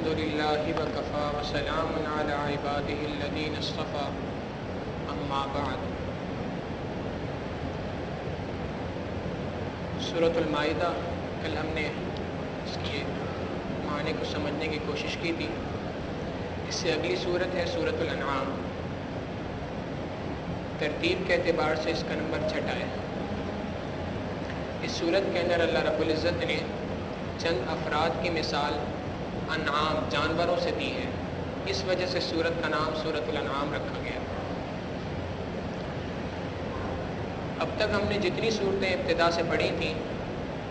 الحمد لله وكفى وسلام على عباده الذين اصطفى اما بعد۔ سورۃ المائدہ کل ہم نے اس کے معنی کو سمجھنے کی کوشش کی تھی۔ اس سے اگلی صورت ہے سورۃ الانعام۔ ترتیب کے اعتبار سے اس کا نمبر 6 ہے۔ اس صورت کے اندر اللہ رب العزت نے چند افراد کی مثال انعام جانوروں سے دی ہے، اس وجہ سے سورت کا نام سورۃ الانعام رکھا گیا۔ اب تک ہم نے جتنی صورتیں ابتدا سے پڑھی تھیں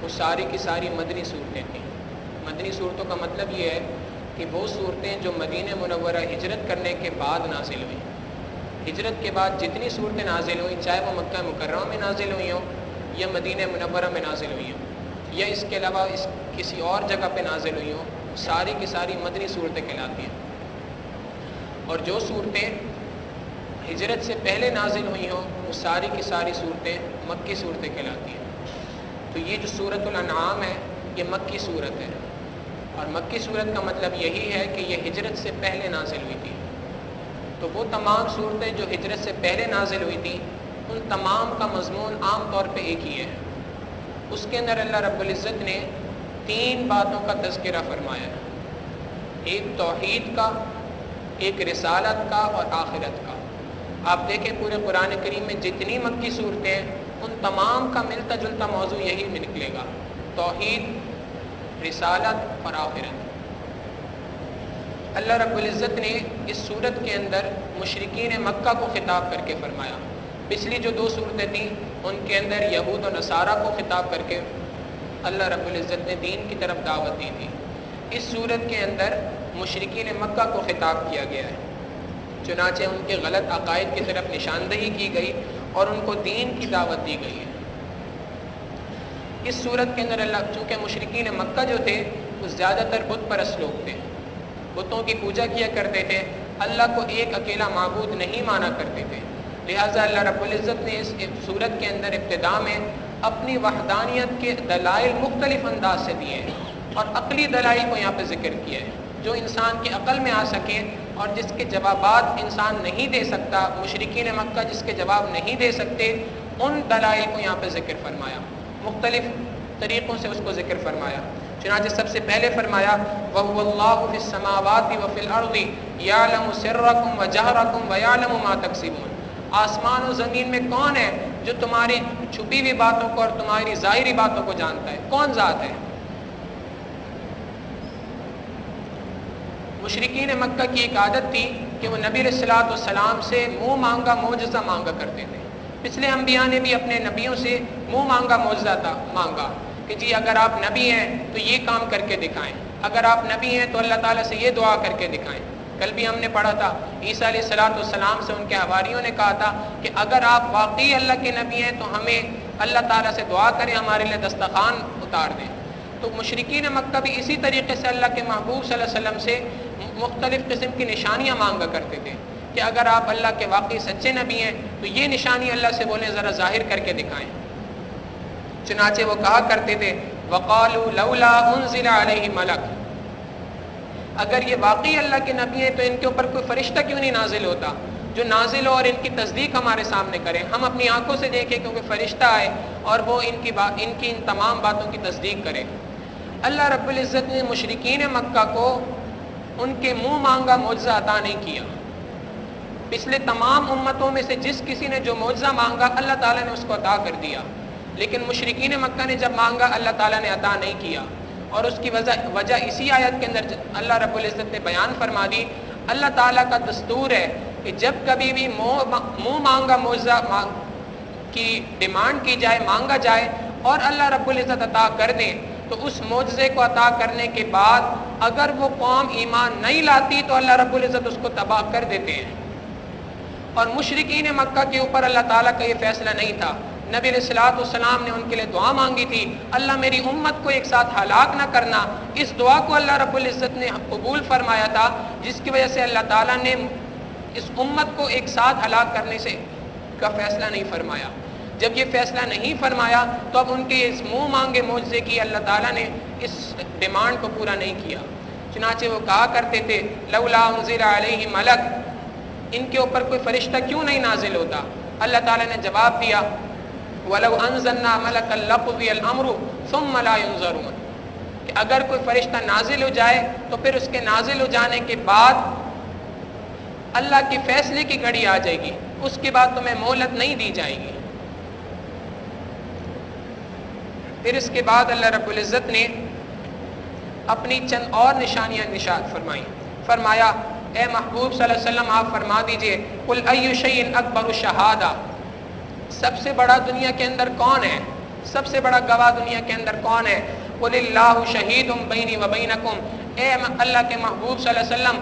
وہ ساری کی ساری مدنی صورتیں تھیں۔ مدنی صورتوں کا مطلب یہ ہے کہ وہ صورتیں جو مدینہ منورہ ہجرت کرنے کے بعد نازل ہوئیں۔ ہجرت کے بعد جتنی صورتیں نازل ہوئیں، چاہے وہ مکہ مکرمہ میں نازل ہوئی ہوں یا مدینہ منورہ میں نازل ہوئی ہوں یا اس کے علاوہ کسی اور جگہ پہ نازل ہوئی ہوں، ساری کی ساری مدنی صورتیں کہلاتی ہیں۔ اور جو صورتیں ہجرت سے پہلے نازل ہوئی ہوں وہ ساری کی ساری صورتیں مکی صورتیں کہلاتی ہیں۔ تو یہ جو سورۃ الانعام ہے یہ مکی صورت ہے، اور مکی صورت کا مطلب یہی ہے کہ یہ ہجرت سے پہلے نازل ہوئی تھی۔ تو وہ تمام صورتیں جو ہجرت سے پہلے نازل ہوئی تھیں ان تمام کا مضمون عام طور پہ ایک ہی ہے۔ اس کے اندر اللہ رب العزت نے 3 باتوں کا تذکرہ فرمایا ہے، ایک توحید کا، ایک رسالت کا اور آخرت کا۔ آپ دیکھیں پورے قرآن کریم میں جتنی مکی صورتیں ہیں ان تمام کا ملتا جلتا موضوع یہی میں نکلے گا، توحید، رسالت اور آخرت۔ اللہ رب العزت نے اس صورت کے اندر مشرکین مکہ کو خطاب کر کے فرمایا۔ پچھلی جو 2 صورتیں تھیں ان کے اندر یہود و نصارہ کو خطاب کر کے اللہ رب العزت نے دین کی طرف دعوت دی تھی۔ اس صورت کے اندر مشرکین مکہ کو خطاب کیا گیا ہے، چنانچہ ان کے غلط عقائد کی طرف نشاندہی کی گئی اور ان کو دین کی دعوت دی گئی ہے۔ اس صورت کے اندر اللہ، چونکہ مشرکین مکہ جو تھے وہ زیادہ تر بت پرست لوگ تھے، بتوں کی پوجا کیا کرتے تھے، اللہ کو ایک اکیلا معبود نہیں مانا کرتے تھے۔ لہٰذا اللہ رب العزت نے اس صورت کے اندر ابتدا میں اپنی وحدانیت کے دلائل مختلف انداز سے دیے ہیں، اور عقلی دلائل کو یہاں پہ ذکر کیا ہے جو انسان کی عقل میں آ سکے اور جس کے جوابات انسان نہیں دے سکتا۔ مشرکین مکہ جس کے جواب نہیں دے سکتے ان دلائل کو یہاں پہ ذکر فرمایا، مختلف طریقوں سے اس کو ذکر فرمایا۔ چنانچہ سب سے پہلے فرمایا وَهُوَ اللَّهُ فِي السَّمَاوَاتِ وَفِي الْأَرْضِ يَعْلَمُ سِرَّكُمْ وَجَهْرَكُمْ وَيَعْلَمُ مَا تَكْسِبُونَ۔ آسمان و زمین میں کون ہے جو تمہاری چھپی ہوئی باتوں کو اور تمہاری ظاہری باتوں کو جانتا ہے؟ کون ذات ہے؟ مشرکین مکہ کی ایک عادت تھی کہ وہ نبی علیہ الصلوۃ والسلام سے منہ مانگا معجزہ مانگا کرتے تھے۔ پچھلے انبیاء نے بھی اپنے نبیوں سے منہ مانگا معجزہ مانگا کہ جی اگر آپ نبی ہیں تو یہ کام کر کے دکھائیں، اگر آپ نبی ہیں تو اللہ تعالیٰ سے یہ دعا کر کے دکھائیں۔ کل بھی ہم نے پڑھا تھا عیسیٰ علیہ الصلوۃ والسلام سے ان کے حواریوں نے کہا تھا کہ اگر آپ واقعی اللہ کے نبی ہیں تو ہمیں اللہ تعالیٰ سے دعا کریں، ہمارے لیے دسترخوان اتار دیں۔ تو مشرکین مکہ بھی اسی طریقے سے اللہ کے محبوب صلی اللہ علیہ وسلم سے مختلف قسم کی نشانیاں مانگا کرتے تھے کہ اگر آپ اللہ کے واقعی سچے نبی ہیں تو یہ نشانی اللہ سے بولیں، ذرا ظاہر کر کے دکھائیں۔ چنانچہ وہ کہا کرتے تھے وَقَالُوا لَوْلَا أُنزِلَ عَلَيْهِ مَلَكٌ، اگر یہ واقعی اللہ کے نبی ہیں تو ان کے اوپر کوئی فرشتہ کیوں نہیں نازل ہوتا جو نازل ہو اور ان کی تصدیق ہمارے سامنے کرے، ہم اپنی آنکھوں سے دیکھیں کیونکہ فرشتہ آئے اور وہ ان کی ان تمام باتوں کی تصدیق کرے۔ اللہ رب العزت نے مشرکین مکہ کو ان کے منہ مانگا معجزہ عطا نہیں کیا۔ پچھلے تمام امتوں میں سے جس کسی نے جو معجزہ مانگا اللہ تعالیٰ نے اس کو عطا کر دیا، لیکن مشرکین مکہ نے جب مانگا اللہ تعالیٰ نے عطا نہیں کیا، اور اس کی وجہ اسی آیت کے اندر اللہ رب العزت نے بیان فرما دی۔ اللہ تعالیٰ کا دستور ہے کہ جب کبھی بھی منہ مانگا معجزہ کی ڈیمانڈ کی جائے، مانگا جائے اور اللہ رب العزت عطا کر دیں تو اس معجزے کو عطا کرنے کے بعد اگر وہ قوم ایمان نہیں لاتی تو اللہ رب العزت اس کو تباہ کر دیتے ہیں۔ اور مشرکین مکہ کے اوپر اللہ تعالیٰ کا یہ فیصلہ نہیں تھا۔ نبی علیہ الصلوۃ والسلام نے ان کے لیے دعا مانگی تھی، اللہ میری امت کو ایک ساتھ ہلاک نہ کرنا۔ اس دعا کو اللہ رب العزت نے قبول فرمایا تھا، جس کی وجہ سے اللہ تعالیٰ نے اس امت کو ایک ساتھ ہلاک کرنے سے کا فیصلہ نہیں فرمایا۔ جب یہ فیصلہ نہیں فرمایا تو اب ان کے اس منہ مانگے معجزے کی اللہ تعالیٰ نے اس ڈیمانڈ کو پورا نہیں کیا۔ چنانچہ وہ کہا کرتے تھے لولا انزل علیہ ملک، ان کے اوپر کوئی فرشتہ کیوں نہیں نازل ہوتا؟ اللہ تعالیٰ نے جواب دیا وَلَوْ أَنزَلْنَا مَلَكًا لَقُضِيَ الْأَمْرُ ثُمَّ لَا يُنظَرُونَ، کہ اگر کوئی فرشتہ نازل ہو جائے تو پھر اس کے نازل ہو جانے کے بعد اللہ کے فیصلے کی گھڑی آ جائے گی، اس کے بعد تمہیں مہلت نہیں دی جائے گی۔ پھر اس کے بعد اللہ رب العزت نے اپنی چند اور نشانیاں نشاد فرمائیں، فرمایا اے محبوب صلی اللہ علیہ وسلم آپ فرما دیجئے قل ای شیء اکبر شہادہ، سب سے بڑا دنیا کے اندر کون ہے، سب سے بڑا گواہ دنیا کے اندر کون ہے؟ قل اللہ شہید بینی و بینکم، اے اللہ کے محبوب صلی اللہ علیہ وسلم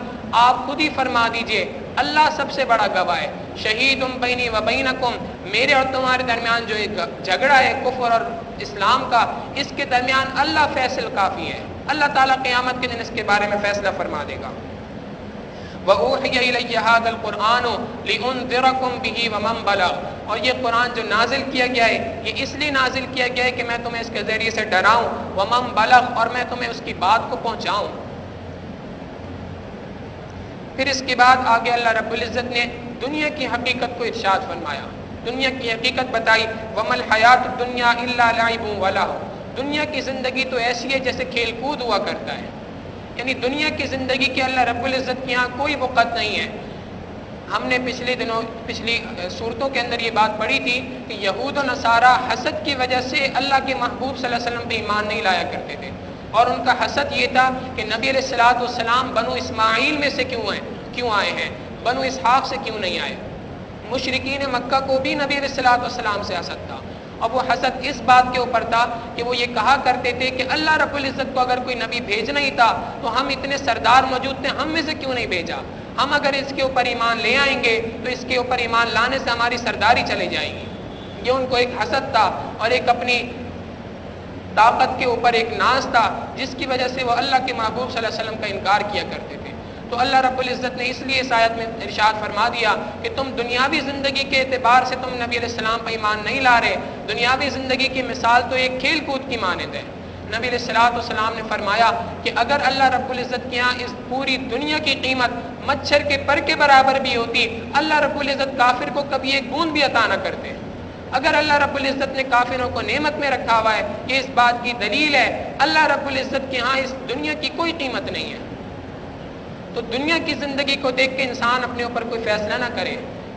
آپ خود ہی فرما دیجئے اللہ سب سے بڑا گواہ ہے، شہید بینی و بینکم، میرے اور تمہارے درمیان جو ایک جھگڑا ہے کفر اور اسلام کا، اس کے درمیان اللہ فیصل کافی ہے، اللہ تعالیٰ قیامت کے دن اس کے بارے میں فیصلہ فرما دے گا۔ وَأُوحِيَ إِلَيَّ هَذَا الْقُرْآنُ لِأُنذِرَكُمْ بِهِ وَمَنْ بَلَغَ، اور یہ قرآن جو نازل کیا گیا ہے یہ اس لیے نازل کیا گیا ہے کہ میں تمہیں اس کے ذریعے سے ڈراؤں، وَمَنْ بَلَغَ، اور میں تمہیں اس کی بات کو پہنچاؤں۔ پھر اس کے بعد آگے اللہ رب العزت نے دنیا کی حقیقت کو ارشاد فرمایا، دنیا کی حقیقت بتائی وَمَا الْحَيَاةُ الدُّنْيَا إِلَّا لَعِبٌ وَلَهْوٌ، دنیا کی زندگی تو ایسی ہے جیسے کھیل کود ہوا کرتا ہے، یعنی دنیا کی زندگی کے اللہ رب العزت کے یہاں کوئی وقت نہیں ہے۔ ہم نے پچھلی صورتوں کے اندر یہ بات پڑھی تھی کہ یہود و نصارہ حسد کی وجہ سے اللہ کے محبوب صلی اللہ علیہ وسلم پہ ایمان نہیں لایا کرتے تھے، اور ان کا حسد یہ تھا کہ نبی علیہ الصلوۃ والسلام بنو اسماعیل میں سے کیوں آئے ہیں، بنو اسحاق سے کیوں نہیں آئے۔ مشرکین مکہ کو بھی نبی علیہ الصلوۃ والسلام سے حسد تھا، اور وہ حسد اس بات کے اوپر تھا کہ وہ یہ کہا کرتے تھے کہ اللہ رب العزت کو اگر کوئی نبی بھیجنا ہی تھا تو ہم اتنے سردار موجود تھے، ہم میں سے کیوں نہیں بھیجا، ہم اگر اس کے اوپر ایمان لے آئیں گے تو اس کے اوپر ایمان لانے سے ہماری سرداری چلے جائے گی۔ یہ ان کو ایک حسد تھا اور ایک اپنی طاقت کے اوپر ایک ناز تھا، جس کی وجہ سے وہ اللہ کے محبوب صلی اللہ علیہ وسلم کا انکار کیا کرتے تھے۔ تو اللہ رب العزت نے اس لیے اس آیت میں ارشاد فرما دیا کہ تم دنیاوی زندگی کے اعتبار سے تم نبی علیہ السلام پر ایمان نہیں لا رہے، دنیاوی زندگی کی مثال تو ایک کھیل کود کی مانند ہے۔ نبی علیہ السلام نے فرمایا کہ اگر اللہ رب العزت کے یہاں اس پوری دنیا کی قیمت مچھر کے پر کے برابر بھی ہوتی، اللہ رب العزت کافر کو کبھی ایک بوند بھی عطا نہ کرتے۔ اگر اللہ رب العزت نے کافروں کو نعمت میں رکھا ہوا ہے، یہ اس بات کی دلیل ہے اللہ رب العزت کے ہاں اس دنیا کی کوئی قیمت نہیں ہے۔ تو دنیا کی زندگی کو دیکھ کے انسان اپنے اوپر کوئی فیصلہ نہ کرے۔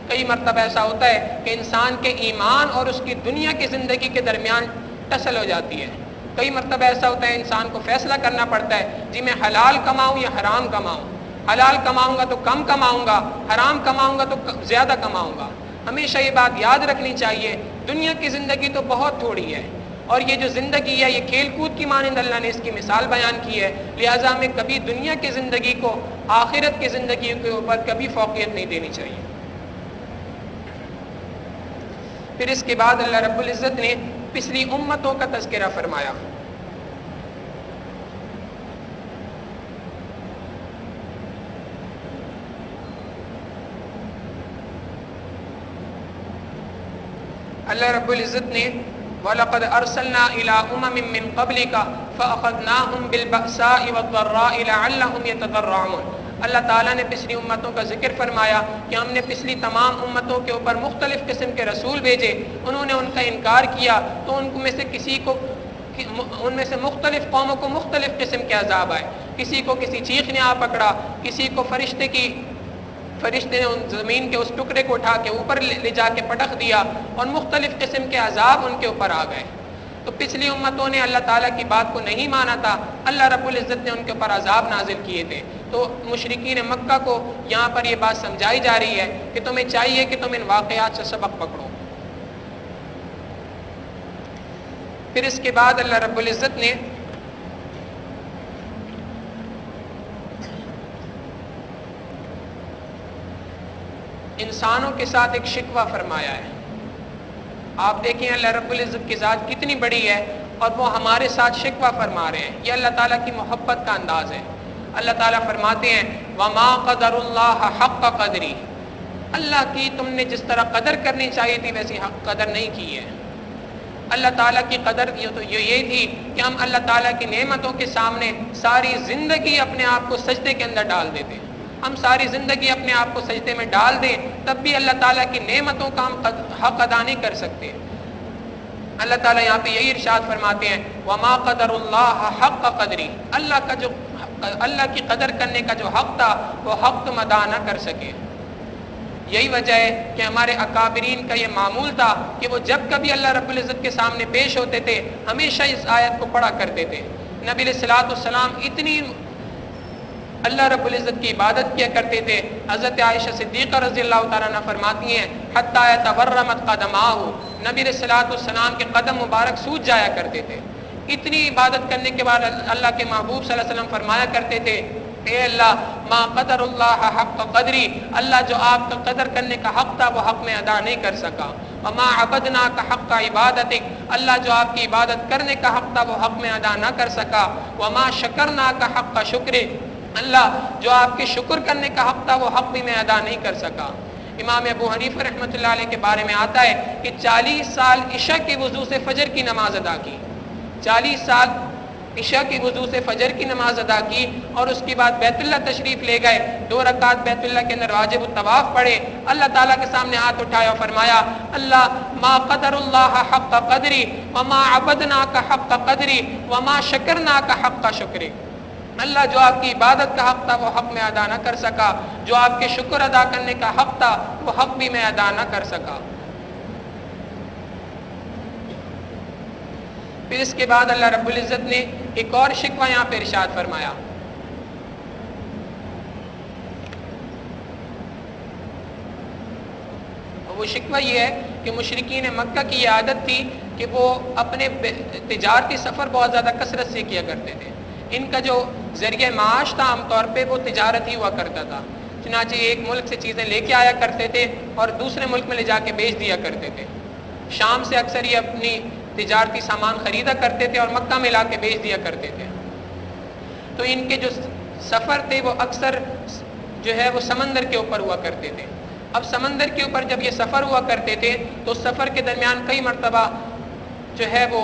کئی مرتبہ ایسا ہوتا ہے کہ انسان کے ایمان اور اس کی دنیا کی زندگی کے درمیان ٹسل ہو جاتی ہے۔ کئی مرتبہ ایسا ہوتا ہے انسان کو فیصلہ کرنا پڑتا ہے جی میں حلال کماؤں یا حرام کماؤں، حلال کماؤں گا تو کم کماؤں گا، حرام کماؤں گا تو زیادہ کماؤں گا۔ ہمیشہ یہ بات یاد رکھنی چاہیے دنیا کی زندگی تو بہت تھوڑی ہے، اور یہ جو زندگی ہے یہ کھیل کود کی مانند اللہ نے اس کی مثال بیان کی ہے، لہٰذا ہمیں کبھی دنیا کی زندگی کو آخرت کی زندگی کے اوپر کبھی فوقیت نہیں دینی چاہیے۔ پھر اس کے بعد اللہ رب العزت نے پچھلی امتوں کا تذکرہ فرمایا۔ اللہ رب العزت نے وَلَقَدْ أَرْسَلْنَا إِلَىٰ أُمَمٍ مِّن قَبْلِكَ فَأَخَذْنَاهُمْ بِالْبَأْسَاءِ وَالضَّرَّاءِ لَعَلَّهُمْ يَتَضَرَّعُونَ، اللہ تعالیٰ نے پچھلی امتوں کا ذکر فرمایا کہ ہم نے پچھلی تمام امتوں کے اوپر مختلف قسم کے رسول بھیجے، انہوں نے ان کا انکار کیا تو ان میں سے مختلف قوموں کو مختلف قسم کے عذاب آئے، کسی کو کسی چیخ نے آ پکڑا، کسی کو فرشتے نے ان زمین کے اس ٹکڑے کو اٹھا کے اوپر لے جا کے پٹخ دیا، اور مختلف قسم کے عذاب ان کے اوپر آ گئے۔ تو پچھلی امتوں نے اللہ تعالیٰ کی بات کو نہیں مانا تھا، اللہ رب العزت نے ان کے اوپر عذاب نازل کیے تھے۔ تو مشرکین مکہ کو یہاں پر یہ بات سمجھائی جا رہی ہے کہ تمہیں چاہیے کہ تم ان واقعات سے سبق پکڑو۔ پھر اس کے بعد اللہ رب العزت نے انسانوں کے ساتھ ایک شکوہ فرمایا ہے۔ آپ دیکھیں اللہ رب العزت کی ذات کتنی بڑی ہے اور وہ ہمارے ساتھ شکوہ فرما رہے ہیں، یہ اللہ تعالیٰ کی محبت کا انداز ہے۔ اللہ تعالیٰ فرماتے ہیں وَمَا قَدَرُ اللَّهَ حَقَّ قَدْرِهِ، اللہ کی تم نے جس طرح قدر کرنی چاہیے تھی ویسی حق قدر نہیں کی ہے۔ اللہ تعالیٰ کی قدر یہ تھی کہ ہم اللہ تعالیٰ کی نعمتوں کے سامنے ساری زندگی اپنے آپ کو سجدے کے اندر ڈال دیتے. ہم ساری زندگی اپنے آپ کو سجدے میں ڈال دیں تب بھی اللہ تعالیٰ کی نعمتوں کا ہم حق ادا نہیں کر سکتے. اللہ تعالیٰ یہاں پہ یہی ارشاد فرماتے ہیں وما قدر اللہ حق قدری، اللہ کی قدر کرنے کا جو حق تھا وہ حق تم ادا نہ کر سکے. یہی وجہ ہے کہ ہمارے اکابرین کا یہ معمول تھا کہ وہ جب کبھی اللہ رب العزت کے سامنے پیش ہوتے تھے ہمیشہ اس آیت کو پڑھا کرتے تھے. نبی علیہ الصلوۃ والسلام اتنی اللہ رب العزت کی عبادت کیا کرتے تھے. حضرت عائشہ صدیقہ رضی اللہ تعالیٰ عنہ فرماتی ہیں حتیٰ تورمت قدماہ، نبی علیہ الصلوۃ والسلام کے قدم مبارک سوج جایا کرتے تھے. اتنی عبادت کرنے کے بعد اللہ کے محبوب صلی اللہ علیہ وسلم فرمایا کرتے تھے اے اللہ ما قدر اللہ حق قدری، اللہ جو آپ کا قدر کرنے کا حق تھا وہ حق میں ادا نہیں کر سکا. وما عبدناک حق عبادتک، اللہ جو آپ کی عبادت کرنے کا حق تھا وہ حق میں ادا نہ کر سکا. وما شکرناک حق شکر، اللہ جو آپ کے شکر کرنے کا حق تھا وہ حق بھی میں ادا نہیں کر سکا. امام ابو حنیفہ رحمۃ اللہ علیہ کے بارے میں آتا ہے کہ 40 سال عشاء کے وضو سے فجر کی نماز ادا کی. 40 سال عشاء کی وضو سے فجر کی نماز ادا کی اور اس کے بعد بیت اللہ تشریف لے گئے. 2 رکعت بیت اللہ کے اندر واجب الطواف پڑھے، اللہ تعالیٰ کے سامنے ہاتھ اٹھایا اور فرمایا اللہ ما قدر اللہ حق قدری وما عبدناک حق قدری وما شکرناک حق شکری، اللہ جو آپ کی عبادت کا حق تھا وہ حق میں ادا نہ کر سکا، جو آپ کے شکر ادا کرنے کا حق تھا وہ حق بھی میں ادا نہ کر سکا. پھر اس کے بعد اللہ رب العزت نے ایک اور شکوہ یہاں پہ ارشاد فرمایا. وہ شکوہ یہ ہے کہ مشرکین مکہ کی یہ عادت تھی کہ وہ اپنے تجارتی سفر بہت زیادہ کثرت سے کیا کرتے تھے. ان کا جو ذریعہ معاش تھا عام طور پہ وہ تجارت ہی ہوا کرتا تھا. چنانچہ ایک ملک سے چیزیں لے کے آیا کرتے تھے اور دوسرے ملک میں لے جا کے بیچ دیا کرتے تھے. شام سے اکثر یہ اپنی تجارتی سامان خریدا کرتے تھے اور مکہ میں لا کے بیچ دیا کرتے تھے. تو ان کے جو سفر تھے وہ اکثر جو ہے وہ سمندر کے اوپر ہوا کرتے تھے. اب سمندر کے اوپر جب یہ سفر ہوا کرتے تھے تو سفر کے درمیان کئی مرتبہ جو ہے وہ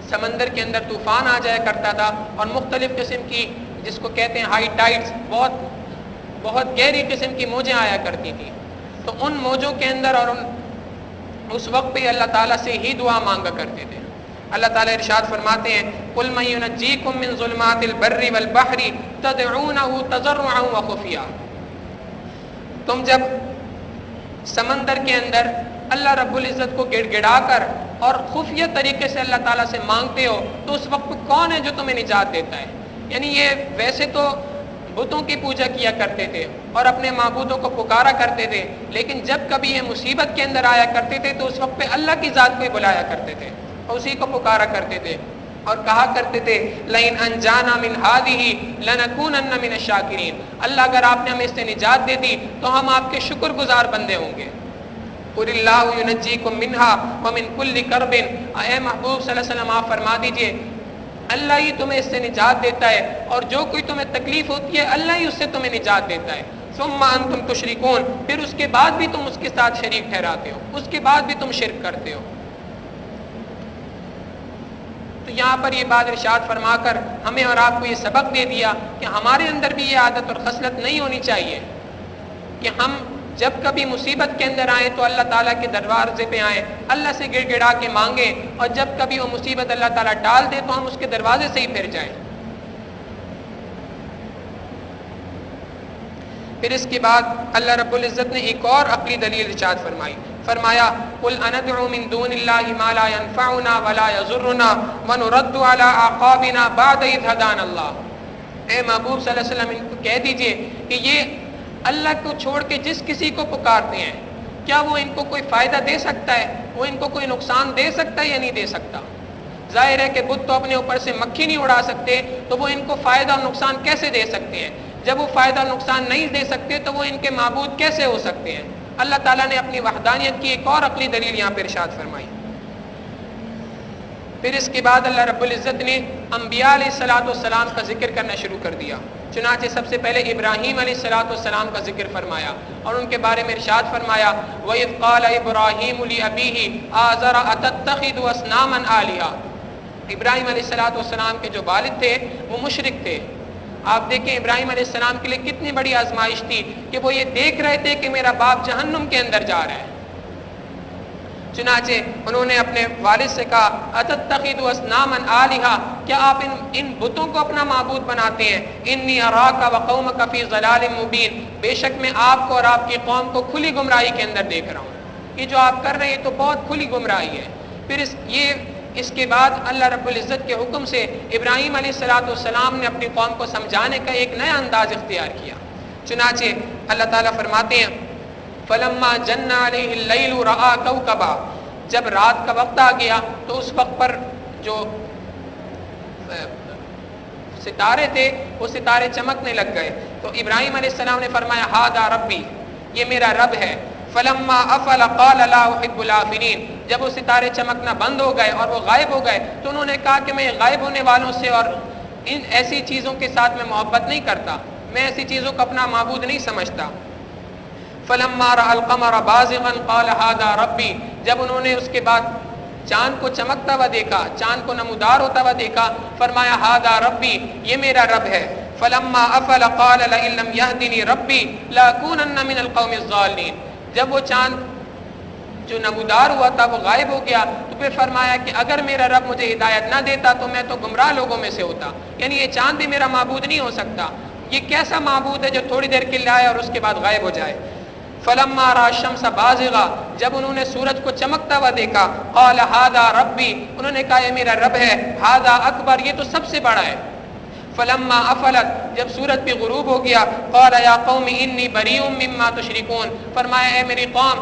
سمندر کے اندر طوفان آ جایا کرتا تھا اور مختلف قسم کی جس کو کہتے ہیں ہائی ٹائڈز، بہت گہری قسم کی موجیں آیا کرتی تھیں. تو ان موجوں کے اندر اور اس وقت پہ اللہ تعالیٰ سے ہی دعا مانگا کرتے تھے. اللہ تعالیٰ ارشاد فرماتے ہیں قُلْ مَن يُنَجِّيكُم مِّن ظُلُمَاتِ الْبَرِّ وَالْبَحْرِ تَدْعُونَهُ تَضَرُّعًا وَخُفْيًا، تم جب سمندر کے اندر اللہ رب العزت کو گڑ گڑا کر اور خفیہ طریقے سے اللہ تعالیٰ سے مانگتے ہو تو اس وقت کون ہے جو تمہیں نجات دیتا ہے. یعنی یہ ویسے تو بتوں کی پوجا کیا کرتے تھے اور اپنے معبودوں کو پکارا کرتے تھے، لیکن جب کبھی یہ مصیبت کے اندر آیا کرتے تھے تو اس وقت پہ اللہ کی ذات کو ہی بلایا کرتے تھے اور اسی کو پکارا کرتے تھے اور کہا کرتے تھے لَإِنْ أَنْجَانَا مِنْ هَٰذِهِ لَنَكُونَنَّ مِنَ الشَّاكِرِينَ، اللہ اگر آپ نے ہمیں اس سے نجات دے دی تو ہم آپ کے شکر گزار بندے ہوں گے. قُلِ اللَّهُ يُنَجِّيكُم مِّنْهَا وَمِنْ كُلِّ كَرْبٍ، اے محبوب صلی اللہ علیہ وسلم آپ فرما دیجئے اللہ ہی تمہیں اس سے نجات دیتا ہے اور جو کوئی تمہیں تکلیف ہوتی ہے اللہ ہی اس سے تمہیں نجات دیتا ہے. ثُمَّ أَنْتُمْ تُشْرِكُونَ، پھر اس کے بعد بھی تم اس کے ساتھ شریک ٹھہراتے ہو، اس کے بعد بھی تم شرک کرتے ہو. تو یہاں پر یہ بات ارشاد فرما کر ہمیں اور آپ کو یہ سبق دے دیا کہ ہمارے اندر بھی یہ عادت اور خصلت نہیں ہونی چاہیے کہ ہم جب کبھی مصیبت کے اندر آئیں تو اللہ تعالیٰ کے دروازے پہ آئیں، اللہ سے گڑ گڑا کے مانگیں، اور جب کبھی وہ مصیبت اللہ تعالیٰ ٹال دے تو ہم اس کے دروازے سے ہی پھر جائیں. پھر اس کے بعد اللہ رب العزت نے ایک اور عقلی دلیل ارشاد فرمایا قُلْ أَنَدْعُو مِن دُونِ اللَّهِ مَا لَا يَنفَعُنَا وَلَا يَضُرُّنَا وَنُرَدُّ عَلَىٰ أَعْقَابِنَا بَعْدَ إِذْ هَدَانَا اللَّهُ. اے محبوب صلی اللہ علیہ وسلم ان کو کہہ دیجئے کہ یہ اللہ کو چھوڑ کے جس کسی کو پکارتے ہیں کیا وہ ان کو کوئی فائدہ دے سکتا ہے، وہ ان کو کوئی نقصان دے سکتا ہے یا نہیں دے سکتا. ظاہر ہے کہ بت تو اپنے اوپر سے مکھی نہیں اڑا سکتے تو وہ ان کو فائدہ اور نقصان کیسے دے سکتے ہیں. جب وہ فائدہ اور نقصان نہیں دے سکتے تو وہ ان کے معبود کیسے ہو سکتے ہیں. اللہ تعالیٰ نے اپنی وحدانیت کی ایک اور عقلی دلیل یہاں پہ ارشاد فرمائی. پھر اس کے بعد اللہ رب العزت نے انبیاء علیہ الصلوۃ والسلام کا ذکر کرنا شروع کر دیا. چنانچہ سب سے پہلے ابراہیم علیہ الصلوۃ والسلام کا ذکر فرمایا اور ان کے بارے میں ارشاد فرمایا وَإِذْ قَالَ إِبْرَاهِيمُ لِأَبِيهِ آزَرَ أَتَتَّخِذُ أَصْنَامًا آلِهَةً. ابراہیم علیہ الصلوۃ والسلام کے جو والد تھے وہ مشرک تھے. آپ دیکھیں ابراہیم علیہ السلام کے لیے کتنی بڑی آزمائش تھی کہ وہ یہ دیکھ رہے تھے کہ میرا باپ جہنم کے اندر جا رہا ہے. چنانچہ انہوں نے اپنے والد سے کہا اتتخذوا اصناما آلہہ، کیا آپ ان بتوں کو اپنا معبود بناتے ہیں؟ انی اراک وقومک فی ضلال مبین، بے شک میں آپ کو اور آپ کی قوم کو کھلی گمراہی کے اندر دیکھ رہا ہوں. یہ جو آپ کر رہے ہیں تو بہت کھلی گمراہی ہے. پھر اس کے بعد اللہ رب العزت کے حکم سے ابراہیم علیہ السلام نے اپنی قوم کو سمجھانے کا ایک نیا انداز اختیار کیا. چنانچہ اللہ تعالیٰ فرماتے ہیں فلما جن علیہ اللیل رأى کوکبا، جب رات کا وقت آ گیا تو اس وقت پر جو ستارے تھے وہ ستارے چمکنے لگ گئے. تو ابراہیم علیہ السلام نے فرمایا ھذا ربی، یہ میرا رب ہے. فلما افل قال لا احب الافلین، جب وہ ستارے چمکنا بند ہو گئے اور وہ غائب ہو گئے تو انہوں نے کہا کہ میں غائب ہونے والوں سے اور ان ایسی چیزوں کے ساتھ میں محبت نہیں کرتا، میں ایسی چیزوں کو اپنا معبود نہیں سمجھتا. فلما رأى القمر بازغا قال هذا ربی، جب انہوں نے اس کے بعد چاند کو چمکتا ہوا دیکھا، چاند کو نمودار ہوتا ہوا دیکھا، فرمایا هذا ربی، یہ میرا رب ہے. فلما افل قال لئن لم يهدني ربی لاكونن من القوم الضالین، جب وہ چاند جو نمودار ہوا تھا وہ غائب ہو گیا تو پھر فرمایا کہ اگر میرا رب مجھے ہدایت نہ دیتا تو میں تو گمراہ لوگوں میں سے ہوتا. یعنی یہ چاند بھی میرا معبود نہیں ہو سکتا. یہ کیسا معبود ہے جو تھوڑی دیر کے لیے آئے اور اس کے بعد غائب ہو جائے. فلما رأى الشمس بازغا، جب انہوں نے سورج کو چمکتا ہوا دیکھا قال هذا ربی، انہوں نے کہا یہ میرا رب ہے. هذا اکبر، یہ تو سب سے بڑا ہے. فلما افلت، جب سورج بھی غروب ہو گیا قال یا قوم انی بریء مما تشرکون، فرمایا اے میری قوم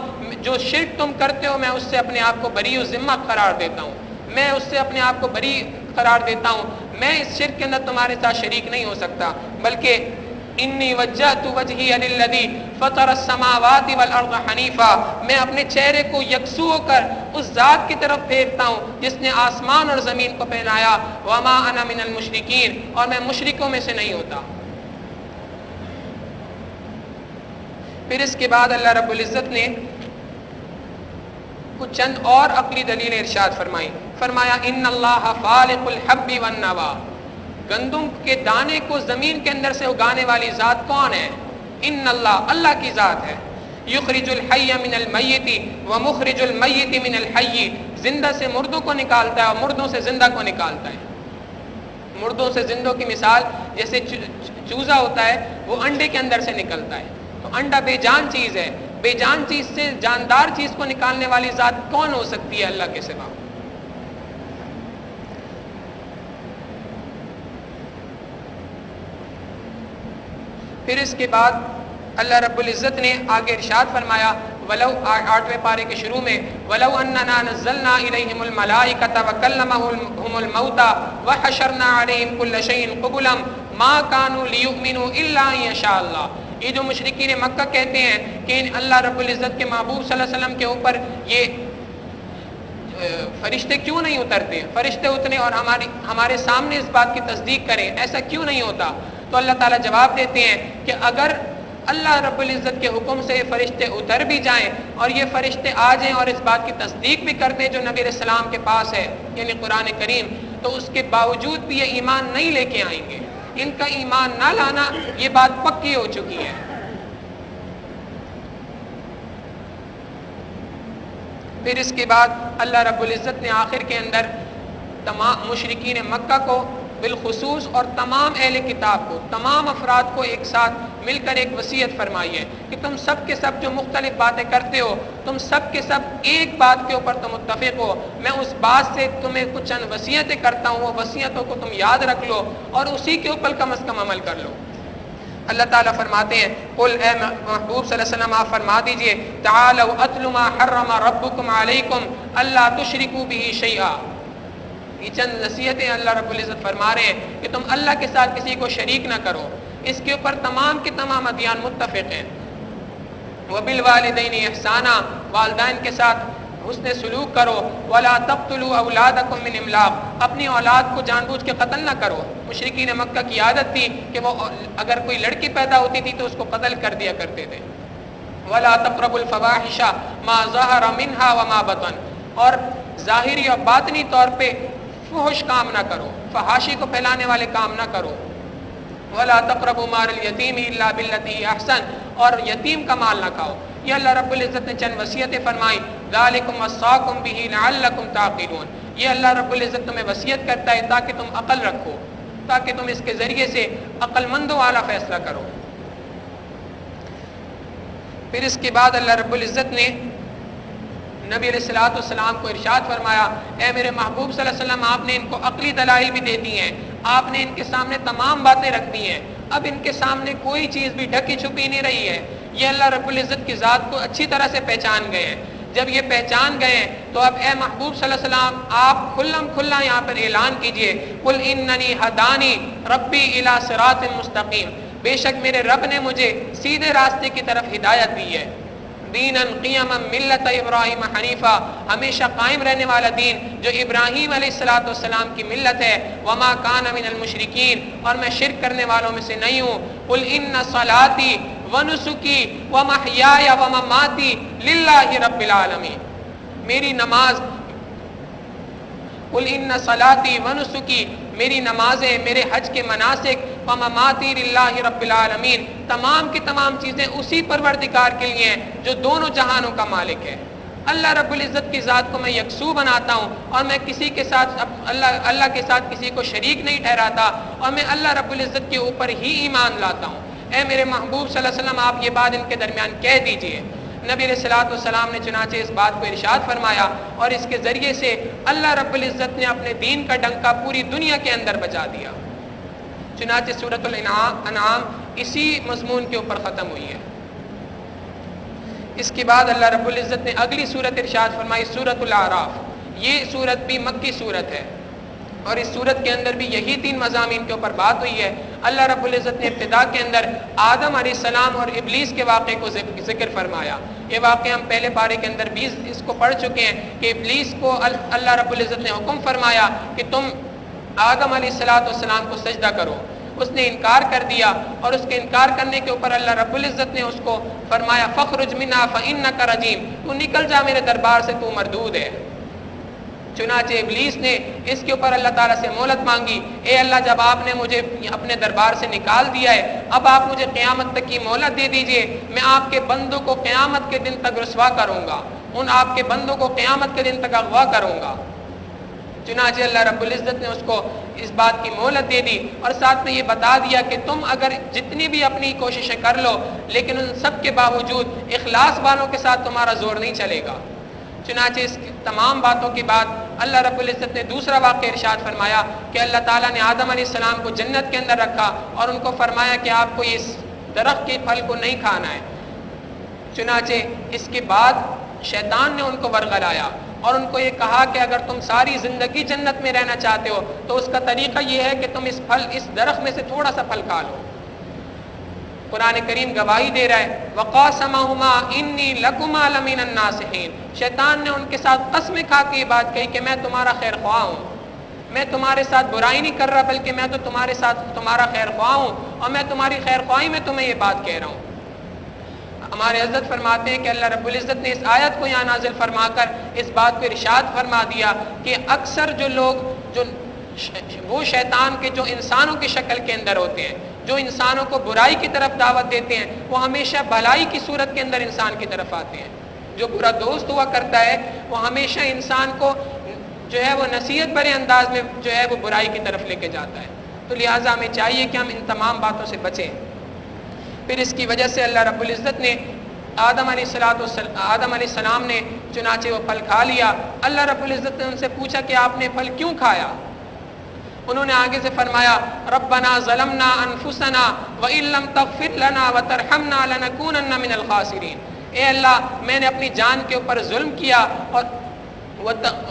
جو شرک تم کرتے ہو میں اس سے اپنے آپ کو بری و ذمہ قرار دیتا ہوں، میں اس سے اپنے آپ کو بری قرار دیتا ہوں، میں اس شرک کے اندر تمہارے ساتھ شریک نہیں ہو سکتا. بلکہ انی وجہت وجہی للذی فطر السماوات والارض حنیفا، میں اپنے چہرے کو یکسو ہو کر اس ذات کی طرف پھیرتا ہوں جس نے آسمان اور زمین کو پہنایا. وما انا من المشرکین، اور میں مشرکوں میں سے نہیں ہوتا. پھر اس کے بعد اللہ رب العزت نے کچھ چند اور عقلی دلیلیں ارشاد فرمایا ان اللہ فالق الحب والنوا، گندم کے دانے کو زمین کے اندر سے اگانے والی ذات کون ہے؟ ان اللہ کی ذات ہے. یخرج الحی من المیت ومخرج المیت من الحی، زندہ سے مردوں کو نکالتا ہے اور مردوں سے زندہ کو نکالتا ہے. مردوں سے زندوں کی مثال جیسے چوزا ہوتا ہے وہ انڈے کے اندر سے نکلتا ہے. تو انڈا بے جان چیز ہے، بے جان چیز سے جاندار چیز کو نکالنے والی ذات کون ہو سکتی ہے اللہ کے سوا؟ پھر اس کے بعد اللہ رب العزت نے آگے ارشاد فرمایا ولو 8ویں پارے کے شروع میں ولو اننا نزلنا الیہم الملائکۃ وکلمہم الموتى وحشرنا علیہم کل شیء قبلا ما كانوا لیؤمنوا الا ان یشاء اللہ. یہ جو مشرکین مکہ کہتے ہیں کہ اللہ رب العزت کے محبوب صلی اللہ علیہ وسلم کے اوپر یہ فرشتے کیوں نہیں اترتے، فرشتے اتریں اور ہمارے سامنے اس بات کی تصدیق کریں، ایسا کیوں نہیں ہوتا؟ تو اللہ تعالیٰ جواب دیتے ہیں کہ اگر اللہ رب العزت کے حکم سے یہ فرشتے اتر بھی جائیں اور یہ فرشتے آ جائیں اور اس بات کی تصدیق بھی کر دیں جو نبی علیہ السلام کے پاس ہے یعنی قرآن کریم، تو اس کے باوجود بھی یہ ایمان نہیں لے کے آئیں گے. ان کا ایمان نہ لانا یہ بات پکی ہو چکی ہے. پھر اس کے بعد اللہ رب العزت نے آخر کے اندر تمام مشرکین مکہ کو بالخصوص اور تمام اہل کتاب کو، تمام افراد کو ایک ساتھ مل کر ایک وصیت فرمائی ہے کہ تم سب کے سب جو مختلف باتیں کرتے ہو تم سب کے سب ایک بات کے اوپر تم متفق ہو. میں اس بات سے تمہیں کچھ چند وصیتیں کرتا ہوں، وہ وصیتوں کو تم یاد رکھ لو اور اسی کے اوپر کم از کم عمل کر لو. اللہ تعالیٰ فرماتے ہیں قل اے محبوب صلی اللہ علیہ وسلم آپ فرما دیجئے تعالوا اتل ما حرم ربکم علیکم الا تشرکوا به شیئا. یہ چند نصیحتیں اللہ رب العزت فرما رہے ہیں کہ تم اللہ کے ساتھ کسی کو شریک نہ کرو. اس کے اوپر تمام کے تمام ادیان متفق ہیں. وبالوالدین احسانا، والدین کے ساتھ حسن سلوک کرو، ولا تقتلوا اولادکم من املاق، اپنی اولاد کو جان بوجھ کے قتل نہ کرو۔ مشرکین مکہ کی عادت تھی کہ وہ اگر کوئی لڑکی پیدا ہوتی تھی تو اس کو قتل کر دیا کرتے تھے۔ ولا تقربوا الفواحش ما ظهر منها وما بطن، اور ظاہری اور باطنی طور پہ فحش کام نہ کرو، فحاشی کو پھیلانے والے کام نہ کرو۔ ولا تقربوا مال الیتیم الا بالتی ہی احسن، اور یتیم کا مال نہ کھاؤ۔ یہ اللہ رب العزت نے چند وصیتیں فرمائی، ذالکم وصاکم بہ لعلکم تعقلون، یہ اللہ رب العزت تمہیں وصیت کرتا ہے تاکہ تم عقل رکھو، تاکہ تم اس کے ذریعے سے عقل مندوں والا فیصلہ کرو۔ پھر اس کے بعد اللہ رب العزت نے نبی علیہ الصلوۃ والسلام کو ارشاد فرمایا، اے میرے محبوب صلی اللہ علیہ وسلم، آپ نے ان کو عقلی دلائل بھی دے دی ہیں، آپ نے ان کے سامنے تمام باتیں رکھ دی ہیں، اب ان کے سامنے کوئی چیز بھی ڈھکی چھپی نہیں رہی ہے، یہ اللہ رب العزت کی ذات کو اچھی طرح سے پہچان گئے ہیں۔ جب یہ پہچان گئے ہیں تو اب اے محبوب صلی اللہ علیہ وسلم آپ کھلم کھلا یہاں پر اعلان کیجئے، قل اننی ہدانی ربی الی صراط مستقیم، بے شک میرے رب نے مجھے سیدھے راستے کی طرف ہدایت دی ہے، دیناً قیما ملت ابراہیم حنیفہ، ہمیشہ قائم رہنے والا دین جو ابراہیم علیہ السلام کی ملت ہے، وما کان من المشرکین، اور میں شرک کرنے والوں میں سے نہیں ہوں۔ قل ان صلاتی ونسکی ومحیای ومماتی للہ رب العالمین، میری نماز، قل ان صلاتی ونسکی، میری نمازیں، میرے حج کے مناسک، ومماتی للہ رب العالمین، تمام کی تمام چیزیں اسی پروردگار کے لیے ہیں جو دونوں جہانوں کا مالک ہے۔ اللہ رب العزت کی ذات کو میں یکسو بناتا ہوں، اور میں کسی کے ساتھ اللہ کے ساتھ کسی کو شریک نہیں ٹھہراتا، اور میں اللہ رب العزت کے اوپر ہی ایمان لاتا ہوں۔ اے میرے محبوب صلی اللہ علیہ وسلم آپ یہ بات ان کے درمیان کہہ دیجئے۔ نبی علیہ الصلوۃ والسلام نے چنانچہ اس بات کو ارشاد فرمایا، اور اس کے ذریعے سے اللہ رب العزت نے اپنے دین کا ڈنکا پوری دنیا کے اندر بجا دیا۔ چنانچہ سورۃ الانعام اسی مضمون کے اوپر ختم ہوئی ہے۔ اس کے بعد اللہ رب العزت نے اگلی سورت ارشاد فرمائی، سورۃ الاعراف، یہ سورت بھی مکی سورت ہے، اور اس سورت کے اندر بھی یہی تین مضامین کے اوپر بات ہوئی ہے۔ اللہ رب العزت نے ابتدا کے اندر آدم علیہ السلام اور ابلیس کے واقعے کو ذکر فرمایا۔ یہ واقعہ ہم پہلے پارے کے اندر بھی اس کو پڑھ چکے ہیں کہ ابلیس کو اللہ رب العزت نے حکم فرمایا کہ تم آدم علیہ السلام کو سجدہ کرو، اس نے انکار کر دیا، اور اس کے انکار کرنے کے اوپر اللہ رب العزت نے اس کو فرمایا فخرج منہا فانک رجیم، تو نکل جا میرے دربار سے، تو مردود ہے۔ چنانچہ ابلیس نے اس کے اوپر اللہ تعالیٰ سے مہلت مانگی، اے اللہ جب آپ نے مجھے اپنے دربار سے نکال دیا ہے، اب آپ مجھے قیامت تک کی مہلت دے دیجئے، میں آپ کے بندوں کو قیامت کے دن تک رسوا کروں گا، ان آپ کے بندوں کو قیامت کے دن تک اغوا کروں گا۔ چنانچہ اللہ رب العزت نے اس کو اس بات کی مہلت دے دی، اور ساتھ میں یہ بتا دیا کہ تم اگر جتنی بھی اپنی کوششیں کر لو، لیکن ان سب کے باوجود اخلاص والوں کے ساتھ تمہارا زور نہیں چلے گا۔ چنانچہ اس تمام باتوں کے بعد اللہ رب العزت نے دوسرا واقعہ ارشاد فرمایا کہ اللہ تعالیٰ نے آدم علیہ السلام کو جنت کے اندر رکھا، اور ان کو فرمایا کہ آپ کو اس درخت کے پھل کو نہیں کھانا ہے۔ چنانچہ اس کے بعد شیطان نے ان کو ورغلایا اور ان کو یہ کہا کہ اگر تم ساری زندگی جنت میں رہنا چاہتے ہو تو اس کا طریقہ یہ ہے کہ تم اس درخت میں سے تھوڑا سا پھل کھا لو۔ قرآن کریم گواہی دے رہا ہے، وَقَاسَمَهُمَا إِنِّي لَكُمَا لَمِنَ النَّاصِحِينَ، شیطان نے ان کے ساتھ قسمیں کھا کے یہ بات کہی کہ میں تمہارا خیر خواہ ہوں، میں تمہارے ساتھ برائی نہیں کر رہا بلکہ میں تو تمہارے ساتھ تمہارا خیر خواہ ہوں، اور میں تمہاری خیر خواہی میں تمہیں یہ بات کہہ رہا ہوں۔ ہمارے حضرت فرماتے ہیں کہ اللہ رب العزت نے اس آیت کو یہاں نازل فرما کر اس بات کو ارشاد فرما دیا کہ اکثر جو لوگ وہ شیطان کے جو انسانوں کی شکل کے اندر ہوتے ہیں، جو انسانوں کو برائی کی طرف دعوت دیتے ہیں، وہ ہمیشہ بھلائی کی صورت کے اندر انسان کی طرف آتے ہیں۔ جو برا دوست ہوا کرتا ہے وہ ہمیشہ انسان کو جو ہے وہ نصیحت بھرے انداز میں جو ہے وہ برائی کی طرف لے کے جاتا ہے۔ تو لہٰذا ہمیں چاہیے کہ ہم ان تمام باتوں سے بچیں۔ پھر اس کی وجہ سے اللہ رب العزت نے آدم علیہ السلام نے چنانچہ وہ پھل کھا لیا۔ اللہ رب العزت نے ان سے پوچھا کہ آپ نے پھل کیوں کھایا؟ انہوں نے آگے سے فرمایا ربنا ظلمنا انفسنا وان لم تغفر لنا وترحمنا لنكونن من الخاسرین، اے اللہ میں نے اپنی جان کے اوپر ظلم کیا، اور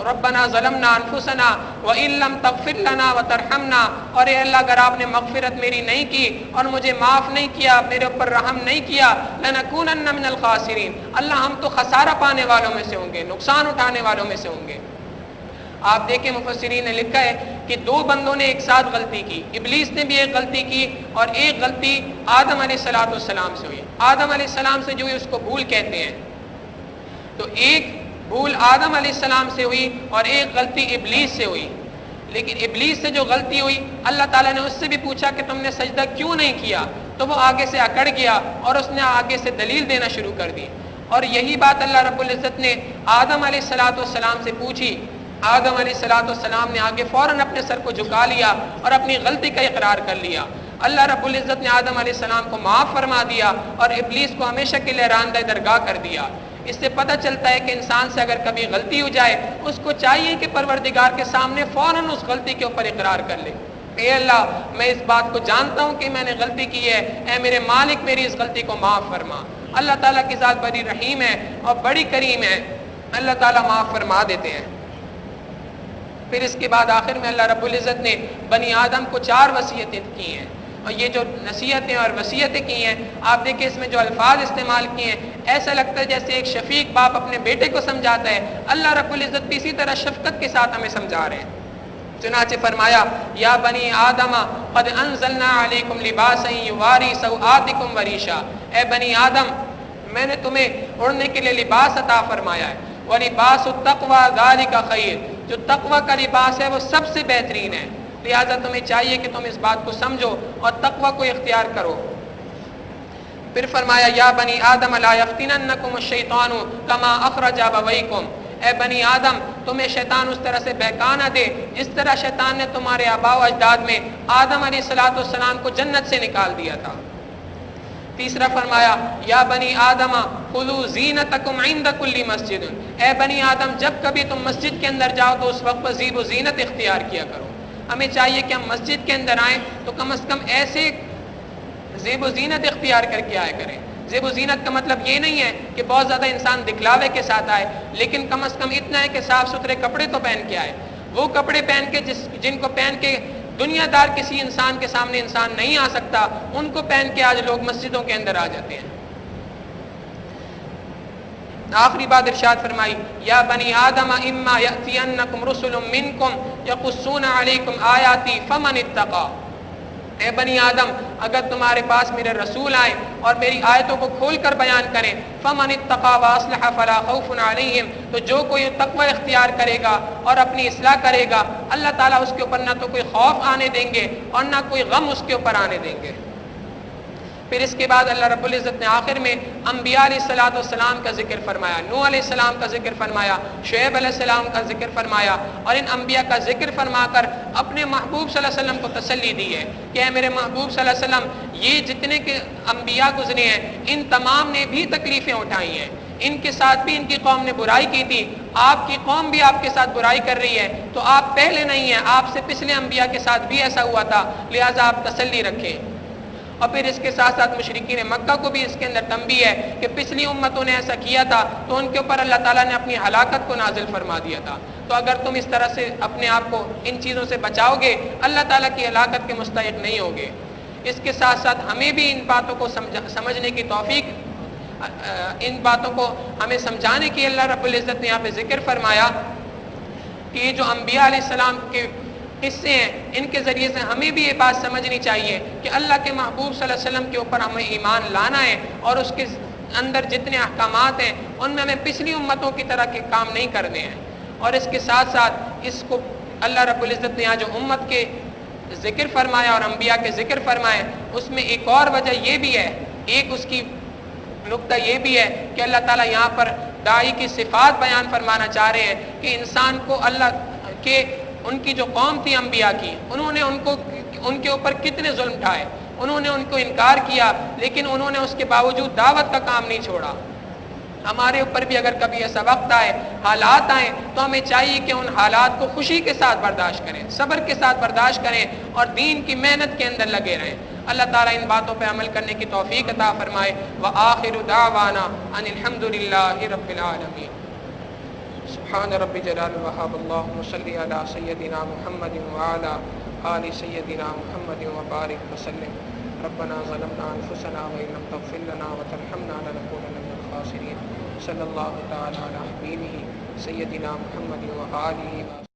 ربنا ظلمنا انفسنا وان لم تغفر لنا وترحمنا، اور اے اللہ اگر آپ نے مغفرت میری نہیں کی اور مجھے معاف نہیں کیا، میرے اوپر رحم نہیں کیا، لنکونن من الخاسرین، اللہ ہم تو خسارہ پانے والوں میں سے ہوں گے، نقصان اٹھانے والوں میں سے ہوں گے۔ آپ دیکھیں مفسرین نے لکھا ہے کہ دو بندوں نے ایک ساتھ غلطی کی، ابلیس نے بھی ایک غلطی کی اور ایک غلطی آدم علیہ السلام سے ہوئی۔ آدم علیہ السلام سے جو ہوئی اس کو بھول کہتے ہیں، تو ایک بھول آدم علیہ السلام سے ہوئی اور ایک غلطی ابلیس سے ہوئی۔ لیکن ابلیس سے جو غلطی ہوئی، اللہ تعالیٰ نے اس سے بھی پوچھا کہ تم نے سجدہ کیوں نہیں کیا، تو وہ آگے سے اکڑ گیا اور اس نے آگے سے دلیل دینا شروع کر دی، اور یہی بات اللہ رب العزت نے آدم علیہ السلام سے پوچھی۔ آدم علیہ السلام نے آگے فوراً اپنے سر کو جھکا لیا اور اپنی غلطی کا اقرار کر لیا۔ اللہ رب العزت نے آدم علیہ السلام کو معاف فرما دیا اور ابلیس کو ہمیشہ کے لیے راندہ درگاہ کر دیا۔ اس سے پتہ چلتا ہے کہ انسان سے اگر کبھی غلطی ہو جائے، اس کو چاہیے کہ پروردگار کے سامنے فوراً اس غلطی کے اوپر اقرار کر لے، اے اللہ میں اس بات کو جانتا ہوں کہ میں نے غلطی کی ہے، اے میرے مالک میری اس غلطی کو معاف فرما۔ اللہ تعالیٰ کی ذات بڑی رحیم ہے اور بڑی کریم ہے، اللہ تعالیٰ معاف فرما دیتے ہیں۔ پھر اس کے بعد آخر میں اللہ رب العزت نے بنی آدم کو 4 وصیتیں کی ہیں، اور یہ جو نصیحتیں اور وصیتیں کی ہیں، آپ دیکھیں اس میں جو الفاظ استعمال کیے ہیں، ایسا لگتا ہے جیسے ایک شفیق باپ اپنے بیٹے کو سمجھاتا ہے۔ اللہ رب العزت بھی اسی طرح شفقت کے ساتھ ہمیں سمجھا رہے ہیں۔ چنانچہ فرمایا یا بنی آدم قد انزلنا علیکم لباسا یواری سوآتکم وریشا، اے بنی آدم میں نے تمہیں اڑنے کے لیے لباس عطا فرمایا ہے، ولباس التقوی ذالک خیر، جو تقوی کا لباس ہے وہ سب سے بہترین ہے، لہذا تمہیں چاہیے کہ تم اس بات کو سمجھو اور تقوی کو اختیار کرو۔ پھر فرمایا یا بنی آدم لا یفتننکم الشیطان کما اخرج ابویکم، اے بنی آدم تمہیں شیطان اس طرح سے بہکا نہ دے جس طرح شیطان نے تمہارے آباء و اجداد میں آدم علیہ السلام کو جنت سے نکال دیا تھا۔ تیسرا فرمایا یا بنی آدم خذوا زینتکم عند کل مسجد، اے بنی آدم جب کبھی تم مسجد کے اندر جاؤ تو اس وقت زیب و زینت اختیار کیا کرو۔ ہمیں چاہیے کہ ہم مسجد کے اندر آئیں تو کم از کم ایسے زیب و زینت اختیار کر کے آئے کریں۔ زیب و زینت کا مطلب یہ نہیں ہے کہ بہت زیادہ انسان دکھلاوے کے ساتھ آئے، لیکن کم از کم اتنا ہے کہ صاف ستھرے کپڑے تو پہن کے آئے، وہ کپڑے پہن کے جن کو پہن کے دنیا دار کسی انسان کے سامنے انسان نہیں آ سکتا، ان کو پہن کے آج لوگ مسجدوں کے اندر آ جاتے ہیں۔ آخری بات ارشاد فرمائی یا بنی آدم اما یأتینکم رسل منکم یقصون علیکم آیاتی فمن اتقا، اے بنی آدم اگر تمہارے پاس میرے رسول آئیں اور میری آیتوں کو کھول کر بیان کریں، فمن اتقا واصلح فلا خوف علیہم، تو جو کوئی تقوی اختیار کرے گا اور اپنی اصلاح کرے گا، اللہ تعالیٰ اس کے اوپر نہ تو کوئی خوف آنے دیں گے اور نہ کوئی غم اس کے اوپر آنے دیں گے۔ پھر اس کے بعد اللہ رب العزت نے آخر میں انبیاء علیہ السلام کا ذکر فرمایا، نوح علیہ السلام کا ذکر فرمایا، شعیب علیہ السلام کا ذکر فرمایا، اور ان انبیاء کا ذکر فرما کر اپنے محبوب صلی اللہ علیہ وسلم کو تسلی دی ہے کہ اے میرے محبوب صلی اللہ علیہ وسلم یہ جتنے کے انبیاء گزرے ہیں ان تمام نے بھی تکلیفیں اٹھائی ہیں، ان کے ساتھ بھی ان کی قوم نے برائی کی تھی، آپ کی قوم بھی آپ کے ساتھ برائی کر رہی ہے، تو آپ پہلے نہیں ہیں، آپ سے پچھلے انبیاء کے ساتھ بھی ایسا ہوا تھا، لہٰذا آپ تسلی رکھیں۔ اور پھر اس کے ساتھ ساتھ مشرکین مکہ کو بھی اس کے اندر تنبیہ ہے کہ پچھلی امتوں نے ایسا کیا تھا تو ان کے اوپر اللہ تعالیٰ نے اپنی ہلاکت کو نازل فرما دیا تھا، تو اگر تم اس طرح سے اپنے آپ کو ان چیزوں سے بچاؤ گے اللہ تعالیٰ کی ہلاکت کے مستحق نہیں ہوگے۔ اس کے ساتھ ساتھ ہمیں بھی ان باتوں کو سمجھنے کی توفیق، ان باتوں کو ہمیں سمجھانے کی اللہ رب العزت نے یہاں پہ ذکر فرمایا کہ یہ جو انبیاء علیہ السلام کے قصے ہیں ان کے ذریعے سے ہمیں بھی یہ بات سمجھنی چاہیے کہ اللہ کے محبوب صلی اللہ علیہ وسلم کے اوپر ہمیں ایمان لانا ہے، اور اس کے اندر جتنے احکامات ہیں ان میں ہمیں پچھلی امتوں کی طرح کے کام نہیں کرنے ہیں۔ اور اس کے ساتھ ساتھ اس کو اللہ رب العزت نے یہاں جو امت کے ذکر فرمایا اور انبیاء کے ذکر فرمائے اس میں ایک اور وجہ یہ بھی ہے، ایک اس کی نقطہ یہ بھی ہے کہ اللہ تعالیٰ یہاں پر داعی کی صفات بیان فرمانا چاہ رہے ہیں کہ انسان کو اللہ کے ان کی جو قوم تھی انبیاء کی، انہوں نے ان کے اوپر کتنے ظلم ڈھائے، انہوں نے ان کو انکار کیا لیکن انہوں نے اس کے باوجود دعوت کا کام نہیں چھوڑا۔ ہمارے اوپر بھی اگر کبھی ایسا وقت آئے، حالات آئیں، تو ہمیں چاہیے کہ ان حالات کو خوشی کے ساتھ برداشت کریں، صبر کے ساتھ برداشت کریں اور دین کی محنت کے اندر لگے رہیں۔ اللہ تعالیٰ ان باتوں پہ عمل کرنے کی توفیق عطا فرمائے۔ وآخر دعوانا ان الحمد للہ رب العالمین۔ سبحان رب جلال الوهاب اللهم صل على سيدنا محمد وعلى آل سيدنا محمد وبارك وسلم ربنا ظلمنا انفسنا وان لم تغفر لنا وترحمنا لنكونن من الخاسرين صلی اللہ تعالی علی حبیبہ سیدنا محمد وآلہ